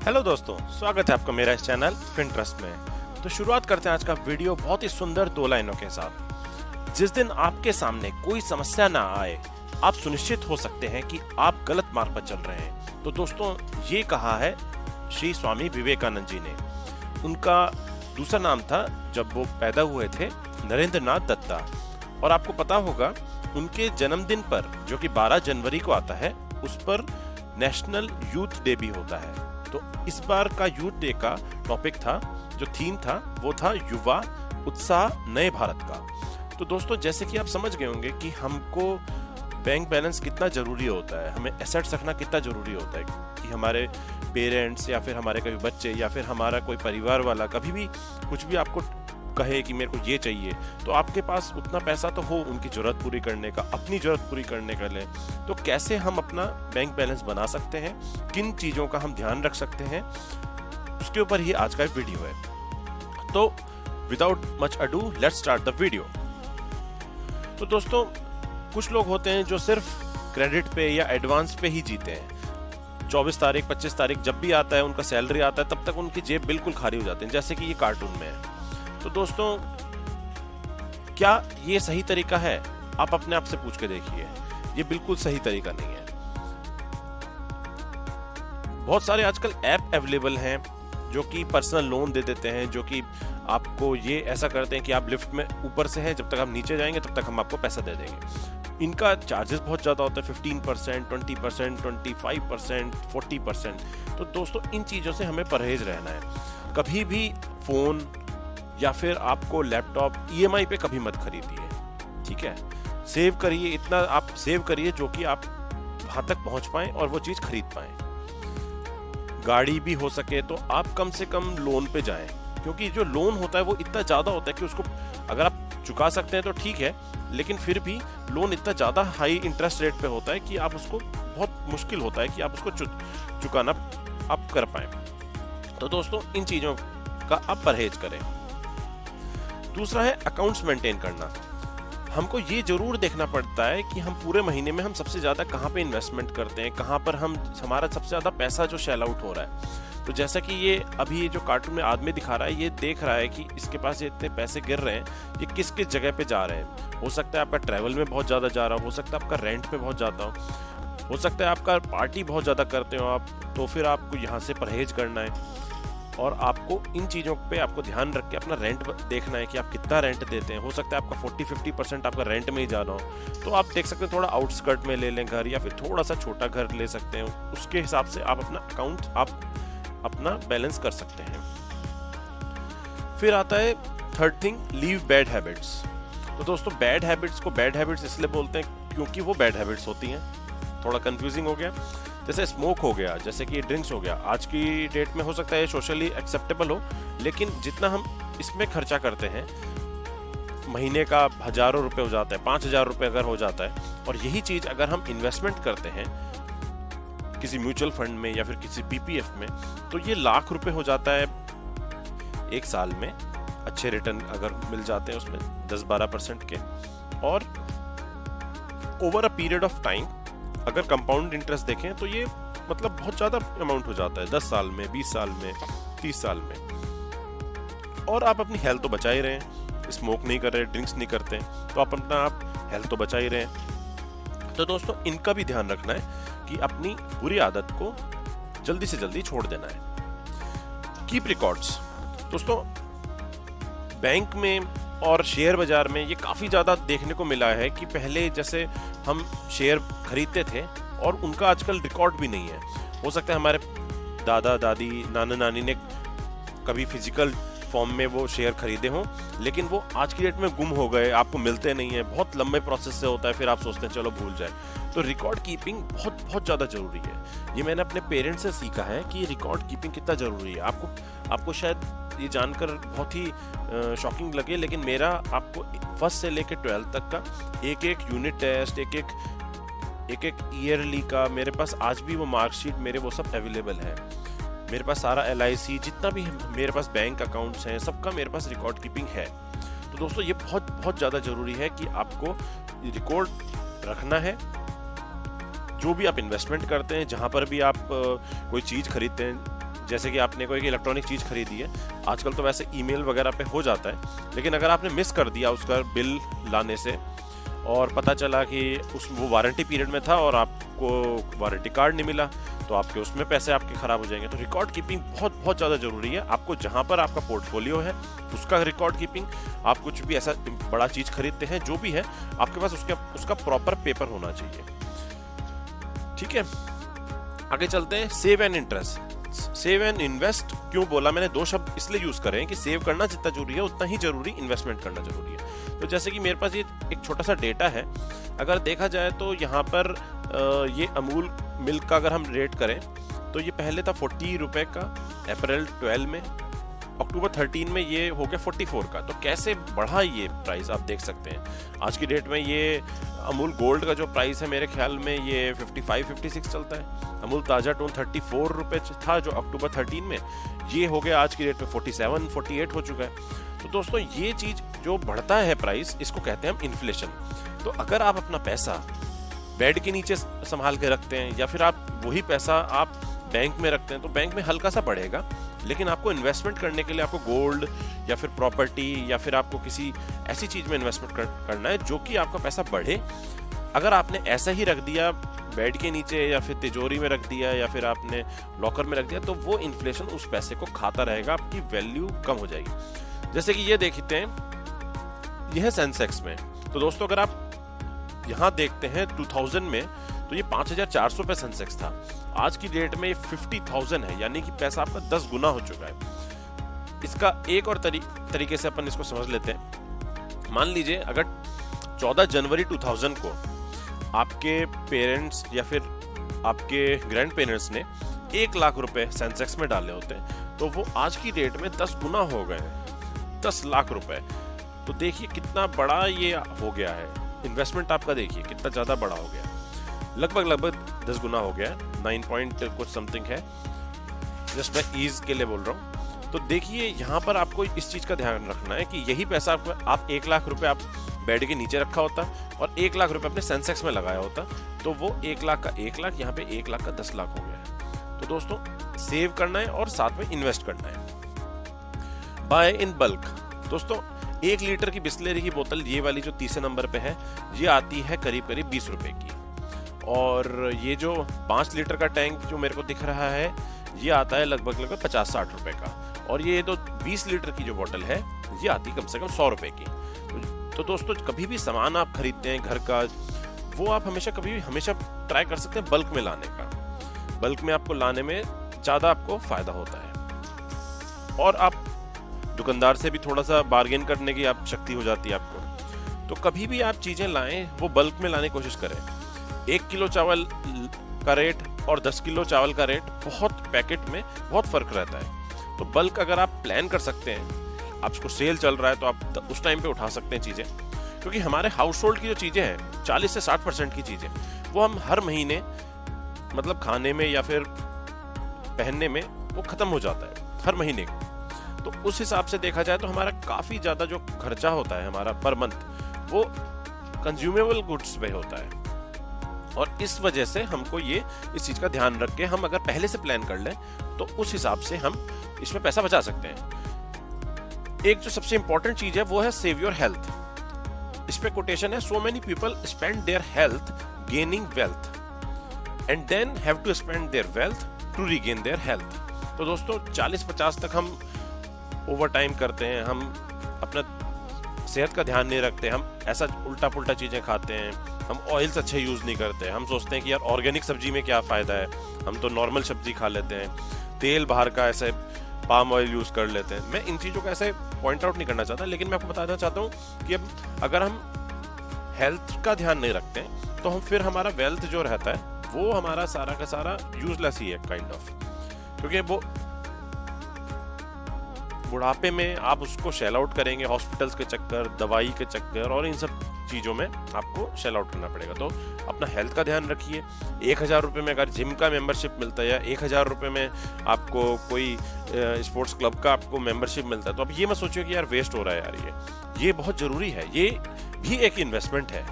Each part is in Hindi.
हेलो दोस्तों, स्वागत है आपका मेरा इस चैनल फिनट्रस्ट में। तो शुरुआत करते हैं आज का वीडियो बहुत ही सुंदर 2 लाइनों के साथ। जिस दिन आपके सामने कोई समस्या ना आए, आप सुनिश्चित हो सकते हैं कि आप गलत मार्ग पर चल रहे हैं। तो दोस्तों, ये कहा है श्री स्वामी विवेकानंद जी ने। उनका दूसरा नाम था जब वो पैदा हुए थे, नरेंद्र नाथ दत्ता। और आपको पता होगा उनके जन्मदिन पर, जो कि 12 जनवरी को आता है, उस पर नेशनल यूथ डे भी होता है। तो इस बार का यूथ डे का टॉपिक था, जो थीम था, वो था युवा उत्साह नए भारत का। तो दोस्तों, जैसे कि आप समझ गए होंगे कि हमको बैंक बैलेंस कितना जरूरी होता है, हमें एसेट्स रखना कितना जरूरी होता है कि हमारे पेरेंट्स या फिर हमारे कभी बच्चे या फिर हमारा कोई परिवार वाला कभी भी कुछ भी आपको कहे कि मेरे को ये चाहिए, तो आपके पास उतना पैसा तो हो उनकी जरूरत पूरी करने का, अपनी जरूरत पूरी करने के लिए। तो कैसे हम अपना बैंक बैलेंस बना सकते हैं, किन चीज़ों का हम ध्यान रख सकते हैं, उसके ऊपर ही आज का वीडियो है। तो without much ado, let's start the video. तो दोस्तों, कुछ लोग होते हैं जो सिर्फ क्रेडिट पे या एडवांस पे ही जीते हैं। 24 तारीख 25 तारीख जब भी आता है, उनका सैलरी आता है, तब तक उनकी जेब बिल्कुल खाली हो जाती है, जैसे कि ये कार्टून में है। तो दोस्तों, क्या ये सही तरीका है? आप अपने आप से पूछ के देखिए, ये बिल्कुल सही तरीका नहीं है। बहुत सारे आजकल ऐप अवेलेबल हैं जो कि पर्सनल लोन दे देते हैं, जो कि आपको ये ऐसा करते हैं कि आप लिफ्ट में ऊपर से हैं, जब तक आप नीचे जाएंगे तब तक हम आपको पैसा दे देंगे। इनका चार्जेस बहुत ज़्यादा होता है, 15%, 20%, 25%, 40%। तो दोस्तों, इन चीज़ों से हमें परहेज रहना है। कभी भी फ़ोन या फिर आपको लैपटॉप EMI पे कभी मत खरीदिए, ठीक है? सेव करिए, इतना आप सेव करिए जो कि आप वहां तक पहुंच पाएं और वो चीज खरीद पाएं। गाड़ी भी हो सके तो आप कम से कम लोन पे जाएं, क्योंकि जो लोन होता है वो इतना ज्यादा होता है कि उसको अगर आप चुका सकते हैं तो ठीक है, लेकिन फिर भी लोन इतना ज्यादा हाई इंटरेस्ट रेट पे होता है कि आप उसको, बहुत मुश्किल होता है कि आप उसको चुकाना आप कर पाए। तो दोस्तों, इन चीजों का आप परहेज करें। दूसरा है अकाउंट्स मेंटेन करना। हमको ये जरूर देखना पड़ता है कि हम पूरे महीने में हम सबसे ज्यादा कहाँ पे इन्वेस्टमेंट करते हैं, कहाँ पर हमारा सबसे ज्यादा पैसा जो शेल आउट हो रहा है। तो जैसा कि ये अभी ये जो कार्टून में आदमी दिखा रहा है, ये देख रहा है कि इसके पास ये इतने पैसे गिर रहे हैं, ये किस किस जगह पे जा रहे हैं। हो सकता है आपका ट्रैवल में बहुत ज्यादा जा रहा हो सकता है आपका रेंट पे बहुत ज्यादा हो सकता है आपका पार्टी बहुत ज्यादा करते हो आप, तो फिर आपको यहाँ से परहेज करना है। और आपको इन चीज़ों पे आपको ध्यान रख के अपना रेंट देखना है कि आप कितना रेंट देते हैं। हो सकता है आपका 40-50% आपका रेंट में ही जाना हो, तो आप देख सकते हैं थोड़ा आउटस्कर्ट में ले लें घर, या फिर थोड़ा सा छोटा घर ले सकते हैं। उसके हिसाब से आप अपना अकाउंट आप अपना बैलेंस कर सकते हैं। फिर आता है third thing, leave bad habits. तो दोस्तों, बैड हैबिट्स को बैड हैबिट्स इसलिए बोलते हैं क्योंकि वो बैड हैबिट्स होती हैं। थोड़ा कंफ्यूजिंग हो गया। जैसे स्मोक हो गया, जैसे कि ड्रिंक्स हो गया, आज की डेट में हो सकता है सोशली एक्सेप्टेबल हो, लेकिन जितना हम इसमें खर्चा करते हैं, महीने का हजारों रुपए हो जाता है, 5,000 रुपए अगर हो जाता है, और यही चीज अगर हम इन्वेस्टमेंट करते हैं किसी म्यूचुअल फंड में या फिर किसी PPF में, तो ये लाख रुपए हो जाता है एक साल में। अच्छे रिटर्न अगर मिल जाते हैं उसमें 10-12% के, और over a period of time अगर कंपाउंड इंटरेस्ट देखें तो ये मतलब बहुत ज्यादा अमाउंट हो जाता है, 10 साल में, 20 साल में, 30 साल में। और आप अपनी हेल्थ तो बचा ही रहे हैं, स्मोक नहीं कर रहे, ड्रिंक्स नहीं करते, तो आप अपना आप हेल्थ तो बचा ही रहे हैं। तो दोस्तों, इनका भी ध्यान रखना है कि अपनी बुरी आदत को जल्दी से जल्दी छोड़ देना है। Keep records. दोस्तों, बैंक में और शेयर बाजार में ये काफी ज्यादा देखने को मिला है कि पहले जैसे हम शेयर खरीदते थे और उनका आजकल रिकॉर्ड भी नहीं है। हो सकता है हमारे दादा दादी, नाना नानी ने कभी फिजिकल फॉर्म में वो शेयर खरीदे हों, लेकिन वो आज की डेट में गुम हो गए, आपको मिलते नहीं है, बहुत लंबे प्रोसेस से होता है, फिर आप सोचते हैं चलो भूल जाए। तो रिकॉर्ड कीपिंग बहुत बहुत ज्यादा जरूरी है। ये मैंने अपने पेरेंट्स से सीखा है कि रिकॉर्ड कीपिंग कितना जरूरी है। आपको शायद ये जानकर बहुत ही शॉकिंग लगे, लेकिन मेरा आपको फर्स्ट से लेकर 12th तक का एक यूनिट टेस्ट, एक ईयरली का, मेरे पास आज भी वो मार्कशीट मेरे वो सब अवेलेबल है। मेरे पास सारा LIC जितना भी मेरे पास बैंक अकाउंट्स हैं, सबका मेरे पास रिकॉर्ड कीपिंग है। तो दोस्तों, ये बहुत बहुत ज़्यादा ज़रूरी है कि आपको रिकॉर्ड रखना है। जो भी आप इन्वेस्टमेंट करते हैं, जहाँ पर भी आप कोई चीज़ खरीदते हैं, जैसे कि आपने कोई इलेक्ट्रॉनिक चीज़ खरीदी है, आजकल तो वैसे ईमेल वगैरह पे हो जाता है, लेकिन अगर आपने मिस कर दिया उसका बिल लाने से और पता चला कि वो वारंटी पीरियड में था और आपको वारंटी कार्ड नहीं मिला, तो आपके उसमें पैसे आपके ख़राब हो जाएंगे। तो रिकॉर्ड कीपिंग बहुत बहुत ज़्यादा ज़रूरी है। आपको जहाँ पर आपका पोर्टफोलियो है उसका रिकॉर्ड कीपिंग, आप कुछ भी ऐसा बड़ा चीज़ खरीदते हैं जो भी है, आपके पास उसका प्रॉपर पेपर होना चाहिए। ठीक है, आगे चलते हैं। Save and interest, save and invest क्यों बोला मैंने, दो शब्द इसलिए यूज करें कि सेव करना जितना जरूरी है उतना ही जरूरी इन्वेस्टमेंट करना जरूरी है। तो जैसे कि मेरे पास ये एक छोटा सा डेटा है, अगर देखा जाए तो यहाँ पर ये अमूल मिल्क का अगर हम रेट करें तो ये पहले था 40 रुपए का अप्रैल 12 में, अक्टूबर 13 में ये हो गया 44 का। तो कैसे बढ़ा ये प्राइस आप देख सकते हैं। आज की डेट में ये अमूल गोल्ड का जो प्राइस है मेरे ख्याल में ये 55-56 चलता है। अमूल ताज़ा टोन 34 रुपये था जो अक्टूबर 13 में, ये हो गया आज की डेट में 47-48 हो चुका है। तो दोस्तों ये चीज़ जो बढ़ता है प्राइस, इसको कहते हैं हम इन्फ्लेशन। तो अगर आप अपना पैसा बेड के नीचे संभाल के रखते हैं या फिर आप वही पैसा आप बैंक में रखते हैं तो बैंक में हल्का सा बढ़ेगा, लेकिन आपको इन्वेस्टमेंट करने के लिए आपको गोल्ड या फिर प्रॉपर्टी या फिर आपको किसी ऐसी चीज में इन्वेस्टमेंट करना है जो कि आपका पैसा बढ़े। अगर आपने ऐसा ही रख दिया बेड के नीचे या फिर तिजोरी में रख दिया या फिर आपने लॉकर में रख दिया, तो वो इन्फ्लेशन उस पैसे को खाता रहेगा, आपकी वैल्यू कम हो जाएगी। जैसे कि ये देखते हैं, यह है सेंसेक्स में। तो दोस्तों अगर आप यहाँ देखते हैं 2000 में तो ये 5400 पे सेंसेक्स था, आज की डेट में 50,000 है, यानी कि पैसा आपका 10 गुना हो चुका है। इसका एक और तरीके से अपन इसको समझ लेते हैं। मान लीजिए अगर 14 जनवरी 2000 को आपके पेरेंट्स या फिर आपके ग्रैंड पेरेंट्स ने 1 लाख रुपए सेंसेक्स में डाले होते तो वो आज की डेट में 10 गुना हो गए, 10 लाख रुपए। तो देखिए कितना बड़ा ये हो गया है, इन्वेस्टमेंट आपका देखिए कितना ज्यादा बड़ा हो गया, लगभग 10 गुना हो गया है, 9 पॉइंट कुछ समथिंग है, जस्ट मैं ईज के लिए बोल रहा हूँ। तो देखिए यहाँ पर आपको इस चीज का ध्यान रखना है कि यही पैसा आप 1 लाख रुपए आप बेड के नीचे रखा होता और 1 लाख रुपए अपने सेंसेक्स में लगाया होता, तो वो 1 लाख का 1 लाख, यहाँ पे 1 लाख का 10 लाख हो गया है। तो दोस्तों सेव करना है और साथ में इन्वेस्ट करना है। बाय इन बल्क, दोस्तों 1 लीटर की बिस्लेरी की बोतल, ये वाली जो तीसरे नंबर पे है, ये आती है करीब 20 रुपए की, और ये जो 5 लीटर का टैंक जो मेरे को दिख रहा है ये आता है लगभग 50-60 रुपए का, और ये तो 20 लीटर की जो बोतल है ये आती है कम से कम 100 रुपए की। तो दोस्तों कभी भी सामान आप खरीदते हैं घर का, वो आप हमेशा ट्राई कर सकते हैं बल्क में लाने का। बल्क में आपको लाने में ज़्यादा आपको फायदा होता है, और आप दुकानदार से भी थोड़ा सा बार्गेन करने की आप शक्ति हो जाती है आपको। तो कभी भी आप चीज़ें लाएं वो बल्क में लाने की कोशिश करें। 1 किलो चावल का रेट और 10 किलो चावल का रेट बहुत पैकेट में बहुत फर्क रहता है। तो बल्क अगर आप प्लान कर सकते हैं, आपको सेल चल रहा है तो आप उस टाइम पे उठा सकते हैं चीज़ें, क्योंकि हमारे हाउस होल्ड की जो चीज़ें हैं 40 से 60% की चीज़ें वो हम हर महीने मतलब खाने में या फिर पहनने में वो खत्म हो जाता है हर महीने। तो उस हिसाब से देखा जाए तो हमारा काफ़ी ज़्यादा जो खर्चा होता है हमारा पर मंथ वो कंज्यूमेबल गुड्स पे होता है, और इस वजह से हमको इस चीज़ का ध्यान रख के हम अगर पहले से प्लान कर लें तो उस हिसाब से हम इसमें पैसा बचा सकते हैं। एक जो सबसे इंपॉर्टेंट चीज है वो है सेव योर हेल्थ। इस पे कोटेशन है, so many people spend their health gaining wealth and then have to spend their wealth to regain their health. तो दोस्तों 40-50 तक हम ओवर टाइम करते हैं, हम अपना सेहत का ध्यान नहीं रखते, हम ऐसा उल्टा पुल्टा चीजें खाते हैं, हम ऑयल्स अच्छे यूज नहीं करते, हम सोचते हैं कि यार ऑर्गेनिक सब्जी में क्या फायदा है, हम तो नॉर्मल सब्जी खा लेते हैं, तेल बाहर का ऐसे पाम ऑयल यूज कर लेते हैं। मैं इन चीजों को ऐसे पॉइंट आउट नहीं करना चाहता, लेकिन मैं आपको बताना चाहता हूँ कि अब अगर हम हेल्थ का ध्यान नहीं रखते हैं तो हम फिर हमारा वेल्थ जो रहता है वो हमारा सारा का सारा यूजलेस ही है काइंड ऑफ, क्योंकि वो बुढ़ापे में आप उसको शेल आउट करेंगे हॉस्पिटल्स के चक्कर, दवाई के चक्कर और इन सब चीज़ों में आपको शेल आउट करना पड़ेगा। तो अपना हेल्थ का ध्यान रखिए। 1000 रुपये में अगर जिम का मेंबरशिप मिलता है या 1000 रुपये में आपको कोई स्पोर्ट्स क्लब का आपको मेंबरशिप मिलता है तो अब ये मत सोचिए कि यार वेस्ट हो रहा है यार, ये बहुत ज़रूरी है, ये भी एक इन्वेस्टमेंट है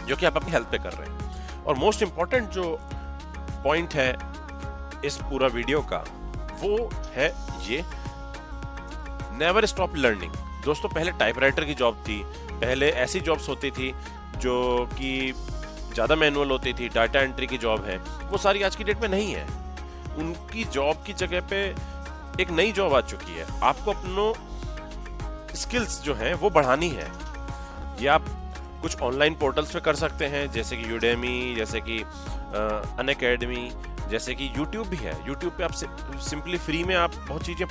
जो कि आप अपनी हेल्थ पे कर रहे हैं। और मोस्ट इम्पॉर्टेंट जो पॉइंट है इस पूरा वीडियो का वो है ये नेवर स्टॉप लर्निंग। दोस्तों पहले टाइपराइटर की जॉब थी, पहले ऐसी जॉब्स होती थी जो कि ज़्यादा मैनुअल होती थी, डाटा एंट्री की जॉब है, वो सारी आज की डेट में नहीं है। उनकी जॉब की जगह पे एक नई जॉब आ चुकी है। आपको अपनो स्किल्स जो हैं वो बढ़ानी है। ये आप कुछ ऑनलाइन पोर्टल्स पे कर सकते हैं, जैसे कि यूडेमी, जैसे कि अनअकैडमी, जैसे कि यूट्यूब भी है। यूट्यूब पे आप सिंपली फ्री में आप बहुत चीज़ें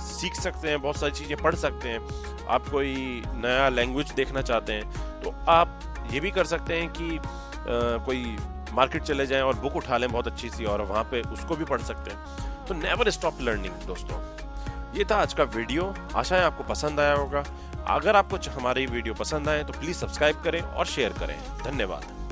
सीख सकते हैं, बहुत सारी चीज़ें पढ़ सकते हैं। आप कोई नया लैंग्वेज देखना चाहते हैं तो आप ये भी कर सकते हैं कि कोई मार्केट चले जाएं और बुक उठा लें बहुत अच्छी सी, और वहाँ पे उसको भी पढ़ सकते हैं। तो नेवर स्टॉप लर्निंग दोस्तों। ये था आज का वीडियो, आशा है आपको पसंद आया होगा। अगर आपको हमारी वीडियो पसंद आए तो प्लीज़ सब्सक्राइब करें और शेयर करें। धन्यवाद।